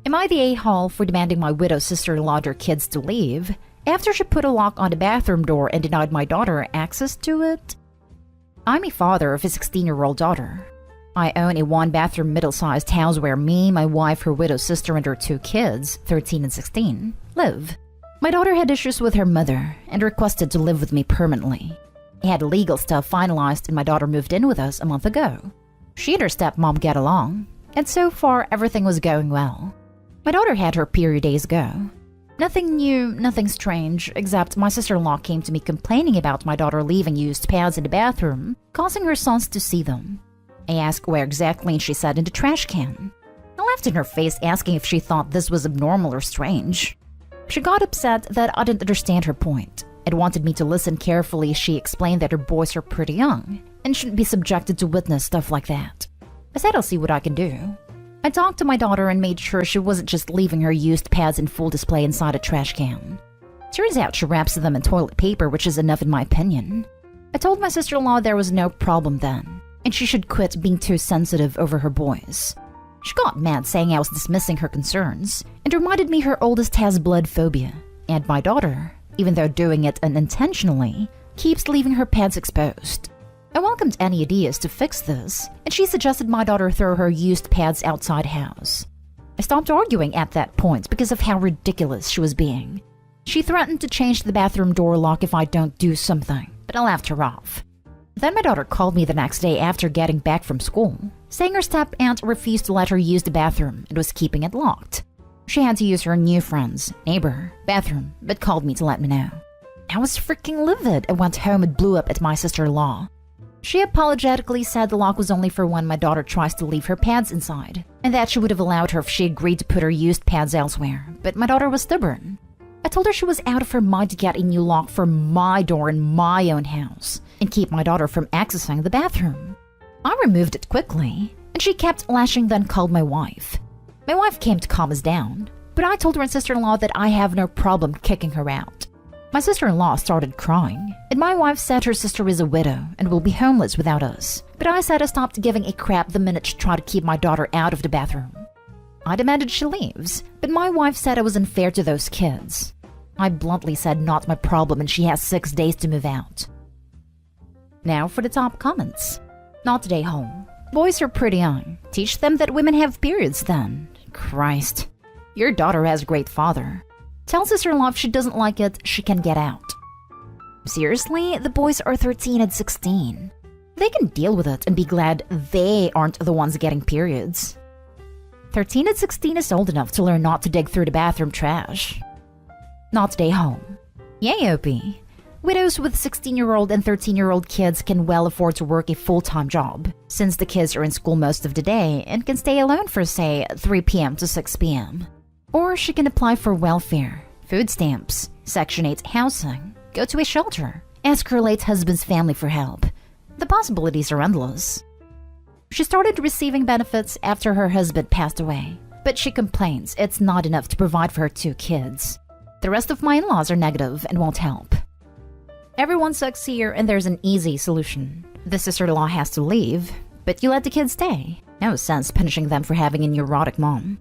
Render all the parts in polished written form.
Am I the a-hole for demanding my widow's sister-in-law and her kids to leave after she put a lock on the bathroom door and denied my daughter access to it? I'm a father of a 16-year-old daughter. I own a one-bathroom middle-sized house where me, my wife, her widow's sister, and her two kids, 13 and 16, live. My daughter had issues with her mother and requested to live with me permanently. I had legal stuff finalized and my daughter moved in with us a month ago. She and her stepmom get along, and so far everything was going well. My daughter had her period days ago. Nothing new, nothing strange, except my sister-in-law came to me complaining about my daughter leaving used pads in the bathroom, causing her sons to see them. I asked where exactly and she said in the trash can. I laughed in her face asking if she thought this was abnormal or strange. She got upset that I didn't understand her point and wanted me to listen carefully as she explained that her boys are pretty young and shouldn't be subjected to witness stuff like that. I said I'll see what I can do. I talked to my daughter and made sure she wasn't just leaving her used pads in full display inside a trash can. Turns out she wraps them in toilet paper, which is enough in my opinion. I told my sister-in-law there was no problem then, and she should quit being too sensitive over her boys. She got mad saying I was dismissing her concerns, and reminded me her oldest has blood phobia, and my daughter, even though doing it unintentionally, keeps leaving her pads exposed. I welcomed any ideas to fix this, and she suggested my daughter throw her used pads outside house. I stopped arguing at that point because of how ridiculous she was being. She threatened to change the bathroom door lock if I don't do something, but I laughed her off. Then my daughter called me the next day after getting back from school, saying her step-aunt refused to let her use the bathroom and was keeping it locked. She had to use her new friend's neighbor bathroom, but called me to let me know. I was freaking livid and went home and blew up at my sister-in-law. She apologetically said the lock was only for when my daughter tries to leave her pads inside, and that she would have allowed her if she agreed to put her used pads elsewhere, but my daughter was stubborn. I told her she was out of her mind to get a new lock for my door in my own house and keep my daughter from accessing the bathroom. I removed it quickly, and she kept lashing, then called my wife. My wife came to calm us down, but I told her and sister-in-law that I have no problem kicking her out. My sister-in-law started crying, and my wife said her sister is a widow and will be homeless without us, but I said I stopped giving a crap the minute she tried to keep my daughter out of the bathroom. I demanded she leaves, but my wife said I was unfair to those kids. I bluntly said not my problem and she has 6 days to move out. Now for the top comments. Not today home. Boys are pretty young. Teach them that women have periods then. Christ. Your daughter has a great father. Tell sister-in-law if she doesn't like it, she can get out. Seriously, the boys are 13 and 16. They can deal with it and be glad they aren't the ones getting periods. 13 and 16 is old enough to learn not to dig through the bathroom trash. Not today home. Yay, Opie. Widows with 16-year-old and 13-year-old kids can well afford to work a full-time job, since the kids are in school most of the day and can stay alone for, say, 3 p.m. to 6 p.m. Or she can apply for welfare, food stamps, Section 8 housing, go to a shelter, ask her late husband's family for help. The possibilities are endless. She started receiving benefits after her husband passed away, but she complains it's not enough to provide for her 2 kids. The rest of my in-laws are negative and won't help. Everyone sucks here and there's an easy solution. The sister-in-law has to leave, but you let the kids stay. No sense punishing them for having a neurotic mom.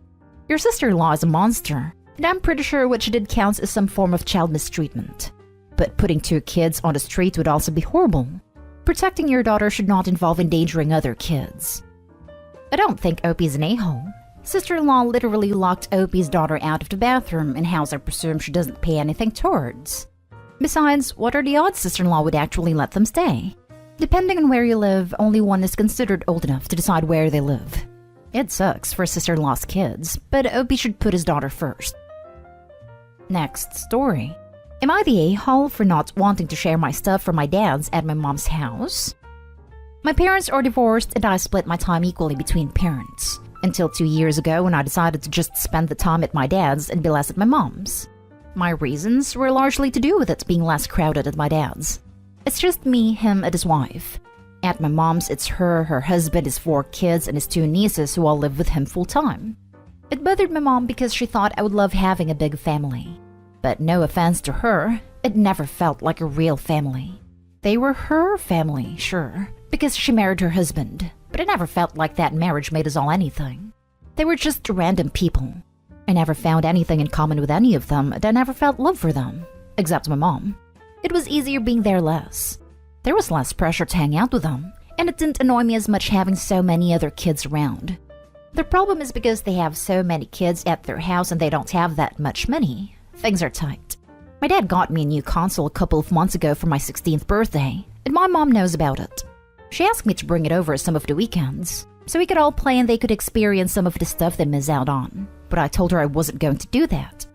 Your sister-in-law is a monster, and I'm pretty sure what she did counts as some form of child mistreatment. But putting 2 kids on the street would also be horrible. Protecting your daughter should not involve endangering other kids. I don't think Opie's an a-hole. Sister-in-law literally locked Opie's daughter out of the bathroom in house I presume she doesn't pay anything towards. Besides, what are the odds sister-in-law would actually let them stay? Depending on where you live, only one is considered old enough to decide where they live. It sucks for sister-in-law's kids, but Opie should put his daughter first. Next story. Am I the a-hole for not wanting to share my stuff from my dad's at my mom's house? My parents are divorced and I split my time equally between parents, until 2 years ago when I decided to just spend the time at my dad's and be less at my mom's. My reasons were largely to do with it being less crowded at my dad's. It's just me, him, and his wife. At my mom's, it's her husband, his 4 kids, and his 2 nieces who all live with him full-time. It bothered my mom because she thought I would love having a big family. But no offense to her, it never felt like a real family. They were her family, sure, because she married her husband, but it never felt like that marriage made us all anything. They were just random people. I never found anything in common with any of them, and I never felt love for them, except my mom. It was easier being there less. There was less pressure to hang out with them, and it didn't annoy me as much having so many other kids around. The problem is because they have so many kids at their house and they don't have that much money. Things are tight. My dad got me a new console a couple of months ago for my 16th birthday, and my mom knows about it. She asked me to bring it over some of the weekends, so we could all play and they could experience some of the stuff they miss out on. But I told her I wasn't going to do that.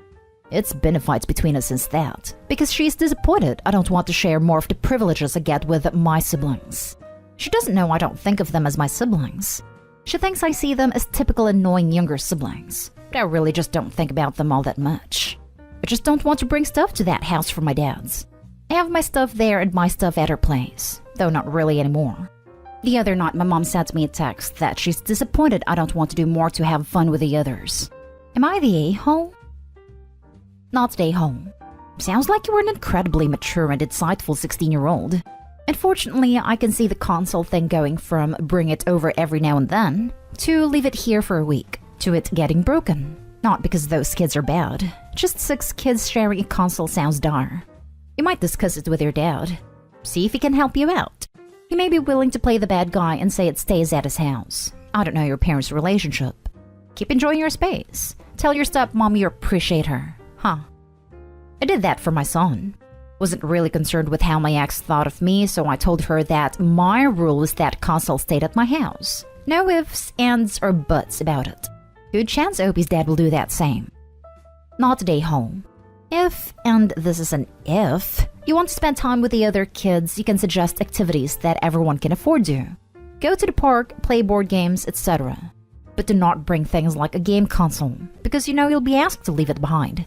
It's been a fight between us since that, because she's disappointed I don't want to share more of the privileges I get with my siblings. She doesn't know I don't think of them as my siblings. She thinks I see them as typical annoying younger siblings, but I really just don't think about them all that much. I just don't want to bring stuff to that house for my dad's. I have my stuff there and my stuff at her place, though not really anymore. The other night, my mom sent me a text that she's disappointed I don't want to do more to have fun with the others. Am I the a-hole? Not the a-hole. Sounds like you were an incredibly mature and insightful 16-year-old. Unfortunately, I can see the console thing going from bring it over every now and then to leave it here for a week to it getting broken. Not because those kids are bad, just 6 kids sharing a console sounds dire. You might discuss it with your dad. See if he can help you out. He may be willing to play the bad guy and say it stays at his house. I don't know your parents' relationship. Keep enjoying your space. Tell your stepmom you appreciate her. Huh. I did that for my son. Wasn't really concerned with how my ex thought of me, so I told her that my rule is that console stayed at my house. No ifs, ands, or buts about it. Good chance Opie's dad will do that same. Not today home. If, and this is an if, you want to spend time with the other kids, you can suggest activities that everyone can afford to. Go to the park, play board games, etc. But do not bring things like a game console, because you know you'll be asked to leave it behind.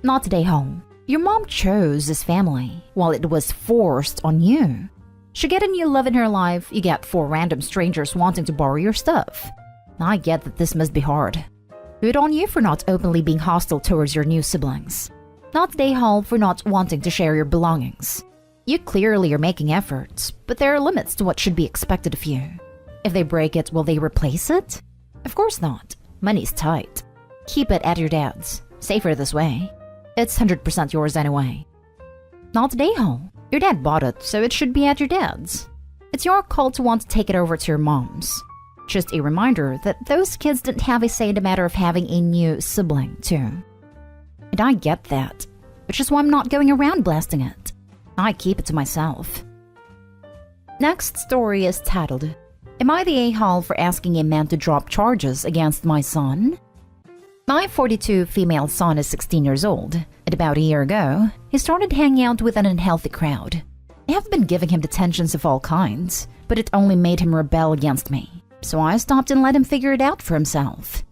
Not today home. Your mom chose this family, while it was forced on you. She get a new love in her life, you get 4 random strangers wanting to borrow your stuff. I get that this must be hard. Good on you for not openly being hostile towards your new siblings. Not today hall for not wanting to share your belongings. You clearly are making efforts, but there are limits to what should be expected of you. If they break it, will they replace it? Of course not. Money's tight. Keep it at your dad's. Safer this way. It's 100% yours anyway. Not today home. Your dad bought it, so it should be at your dad's. It's your call to want to take it over to your mom's. Just a reminder that those kids didn't have a say in the matter of having a new sibling, too. And I get that, which is why I'm not going around blasting it. I keep it to myself. Next story is titled, Am I the a-hole for asking a man to drop charges against my son? My 42 female son is 16 years old, and about a year ago, he started hanging out with an unhealthy crowd. I have been giving him detentions of all kinds, but it only made him rebel against me, so I stopped and let him figure it out for himself.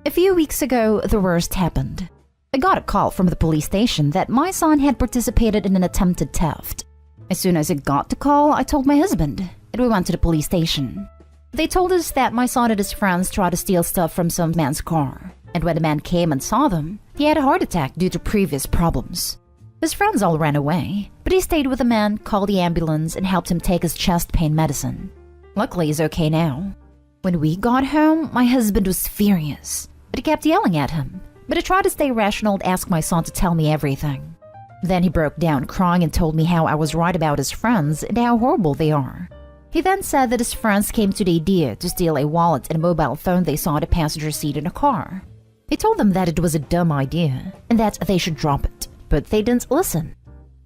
A few weeks ago, the worst happened. I got a call from the police station that my son had participated in an attempted theft. As soon as I got the call, I told my husband, and we went to the police station. They told us that my son and his friends tried to steal stuff from some man's car. And when the man came and saw them, he had a heart attack due to previous problems. His friends all ran away, but he stayed with the man, called the ambulance, and helped him take his chest pain medicine. Luckily, he's okay now. When we got home, my husband was furious, but he kept yelling at him. But I tried to stay rational and ask my son to tell me everything. Then he broke down crying and told me how I was right about his friends and how horrible they are. He then said that his friends came to the idea to steal a wallet and a mobile phone they saw in the passenger seat in a car. He told them that it was a dumb idea and that they should drop it, but they didn't listen.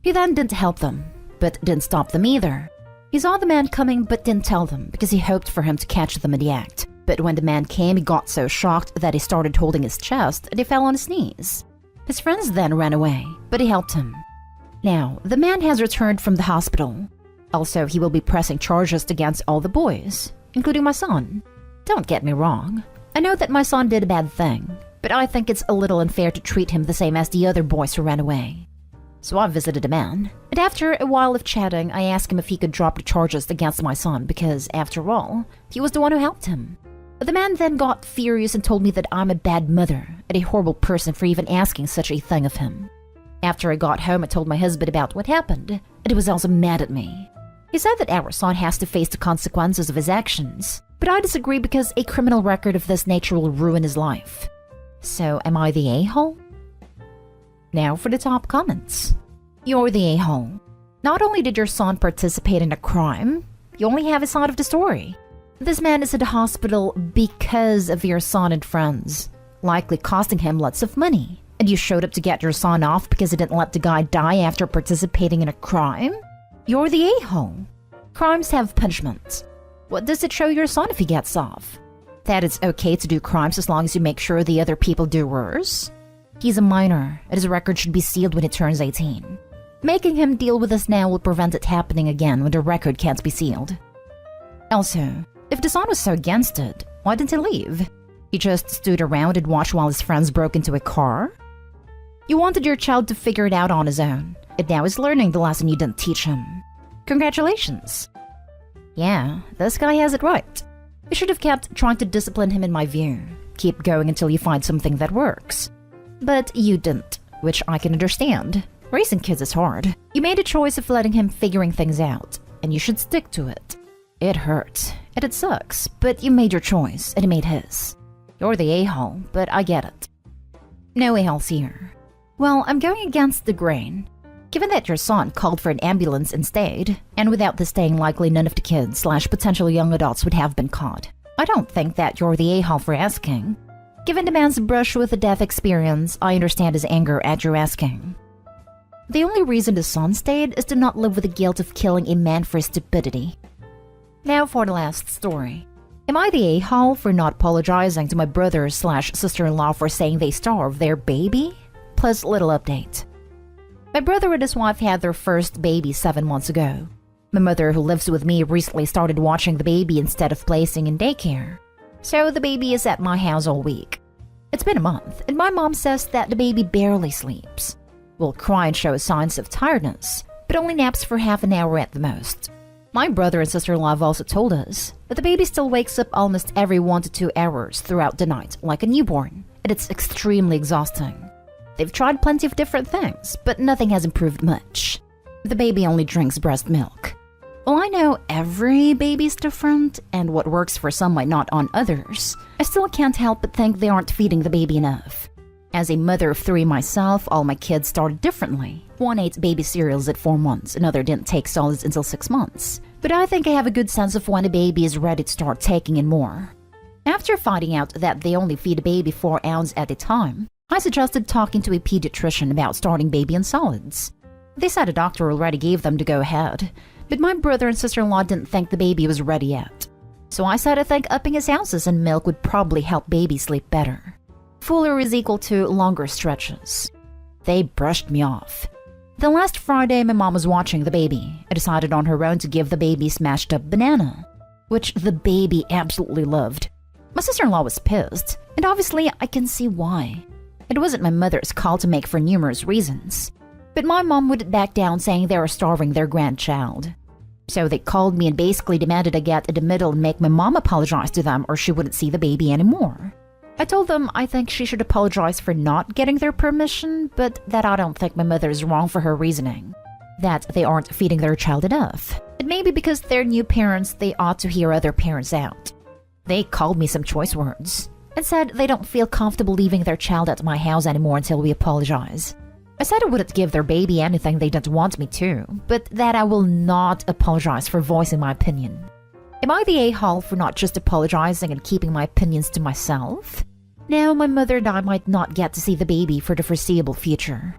He then didn't help them, but didn't stop them either. He saw the man coming but didn't tell them because he hoped for him to catch them in the act. But when the man came, he got so shocked that he started holding his chest and he fell on his knees. His friends then ran away, but he helped him. Now, the man has returned from the hospital. Also, he will be pressing charges against all the boys, including my son. Don't get me wrong. I know that my son did a bad thing, but I think it's a little unfair to treat him the same as the other boys who ran away. So I visited the man, and after a while of chatting, I asked him if he could drop the charges against my son because, after all, he was the one who helped him. But the man then got furious and told me that I'm a bad mother and a horrible person for even asking such a thing of him. After I got home, I told my husband about what happened, and he was also mad at me. He said that our son has to face the consequences of his actions, but I disagree because a criminal record of this nature will ruin his life. So am I the a-hole? Now for the top comments. You're the a-hole. Not only did your son participate in a crime, you only have his side of the story. This man is at the hospital because of your son and friends, likely costing him lots of money. And you showed up to get your son off because he didn't let the guy die after participating in a crime? You're the a-hole. Crimes have punishment. What does it show your son if he gets off? That it's okay to do crimes as long as you make sure the other people do worse? He's a minor, and his record should be sealed when he turns 18. Making him deal with this now will prevent it happening again when the record can't be sealed. Also, if the son was so against it, why didn't he leave? He just stood around and watched while his friends broke into a car? You wanted your child to figure it out on his own, and now he's learning the lesson you didn't teach him. Congratulations. Yeah, this guy has it right. You should have kept trying to discipline him in my view. Keep going until you find something that works. But you didn't, which I can understand. Raising kids is hard. You made a choice of letting him figuring things out, and you should stick to it. It hurts, and it sucks, but you made your choice, and he made his. You're the a-hole, but I get it. No a-holes here. Well, I'm going against the grain. Given that your son called for an ambulance and stayed, and without the staying likely none of the kids / potential young adults would have been caught, I don't think that you're the a-hole for asking. Given the man's brush with the death experience, I understand his anger at your asking. The only reason the son stayed is to not live with the guilt of killing a man for his stupidity. Now for the last story. Am I the a-hole for not apologizing to my brother / sister-in-law for saying they starved their baby? Plus little update. My brother and his wife had their first baby 7 months ago. My mother, who lives with me, recently started watching the baby instead of placing in daycare. So the baby is at my house all week. It's been a month, and my mom says that the baby barely sleeps. Will cry and show signs of tiredness, but only naps for half an hour at the most. My brother and sister-in-law have also told us that the baby still wakes up almost every 1 to 2 hours throughout the night, like a newborn, and it's extremely exhausting. They've tried plenty of different things, but nothing has improved much. The baby only drinks breast milk. While I know every baby's different, and what works for some might not on others, I still can't help but think they aren't feeding the baby enough. As a mother of 3 myself, all my kids started differently. One ate baby cereals at 4 months, another didn't take solids until 6 months. But I think I have a good sense of when a baby is ready to start taking in more. After finding out that they only feed a baby 4 ounces at a time, I suggested talking to a pediatrician about starting baby in solids. They said a doctor already gave them the go-ahead, but my brother and sister-in-law didn't think the baby was ready yet. So I said I think upping his ounces in milk would probably help baby sleep better. Fuller is equal to longer stretches. They brushed me off. Then last Friday, my mom was watching the baby and decided on her own to give the baby smashed up banana, which the baby absolutely loved. My sister-in-law was pissed, and obviously I can see why. It wasn't my mother's call to make for numerous reasons. But my mom wouldn't back down, saying they were starving their grandchild. So they called me and basically demanded I get in the middle and make my mom apologize to them or she wouldn't see the baby anymore. I told them I think she should apologize for not getting their permission, but that I don't think my mother is wrong for her reasoning. That they aren't feeding their child enough. It may be because they're new parents, they ought to hear other parents out. They called me some choice words and said they don't feel comfortable leaving their child at my house anymore until we apologize. I said I wouldn't give their baby anything they didn't want me to, but that I will not apologize for voicing my opinion. Am I the a-hole for not just apologizing and keeping my opinions to myself? Now my mother and I might not get to see the baby for the foreseeable future.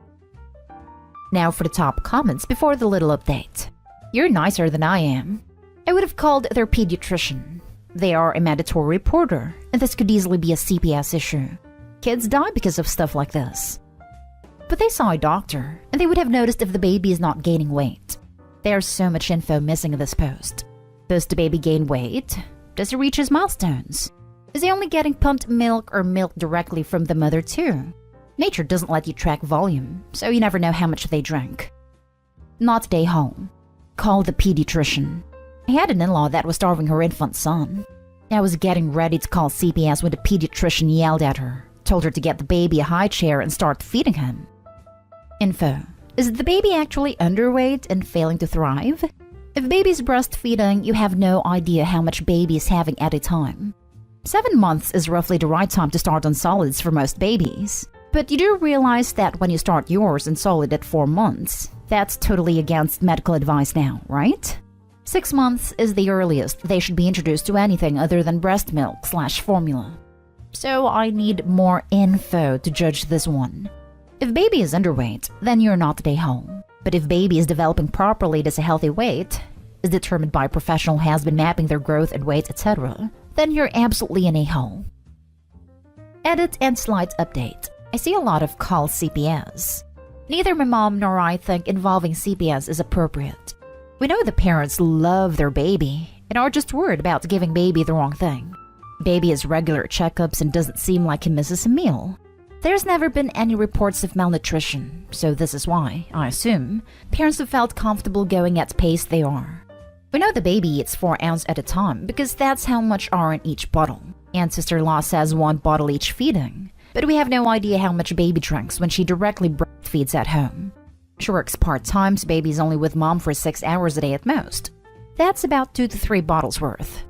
Now for the top comments before the little update. You're nicer than I am. I would have called their pediatrician. They are a mandatory reporter, and this could easily be a CPS issue. Kids die because of stuff like this. But they saw a doctor, and they would have noticed if the baby is not gaining weight. There's so much info missing in this post. Does the baby gain weight? Does he reach his milestones? Is he only getting pumped milk or milk directly from the mother too? Nature doesn't let you track volume, so you never know how much they drink. Not stay home. Call the pediatrician. I had an in-law that was starving her infant son. I was getting ready to call CPS when the pediatrician yelled at her, told her to get the baby a high chair and start feeding him. Info. Is the baby actually underweight and failing to thrive? If baby's breastfeeding, you have no idea how much baby is having at a time. 7 months is roughly the right time to start on solids for most babies. But you do realize that when you start yours on solid at 4 months, that's totally against medical advice now, right? 6 months is the earliest they should be introduced to anything other than breast milk/formula. So I need more info to judge this one. If baby is underweight, then you're not a hole. But if baby is developing properly as a healthy weight, is determined by a professional who has been mapping their growth and weight, etc., then you're absolutely an a-hole. Edit and slight update. I see a lot of call CPS. Neither my mom nor I think involving CPS is appropriate. We know the parents love their baby and are just worried about giving baby the wrong thing. Baby has regular checkups and doesn't seem like he misses a meal. There's never been any reports of malnutrition, so this is why, I assume, parents have felt comfortable going at pace they are. We know the baby eats 4 ounces at a time because that's how much are in each bottle, and sister-in-law says 1 bottle each feeding, but we have no idea how much baby drinks when she directly breastfeeds at home. She works part-time, so baby's only with mom for 6 hours a day at most. That's about 2 to 3 bottles worth.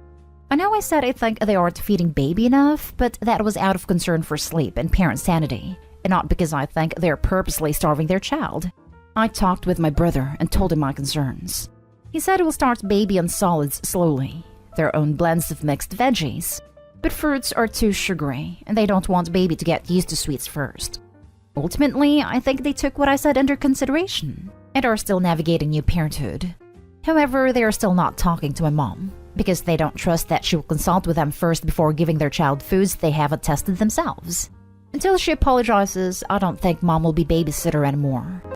I know I said I think they aren't feeding baby enough, but that was out of concern for sleep and parent sanity, and not because I think they're purposely starving their child. I talked with my brother and told him my concerns. He said we'll start baby on solids slowly, their own blends of mixed veggies, but fruits are too sugary, and they don't want baby to get used to sweets first. Ultimately, I think they took what I said under consideration, and are still navigating new parenthood. However, they are still not talking to my mom, because they don't trust that she will consult with them first before giving their child foods they haven't tested themselves. Until she apologizes, I don't think mom will be babysitter anymore.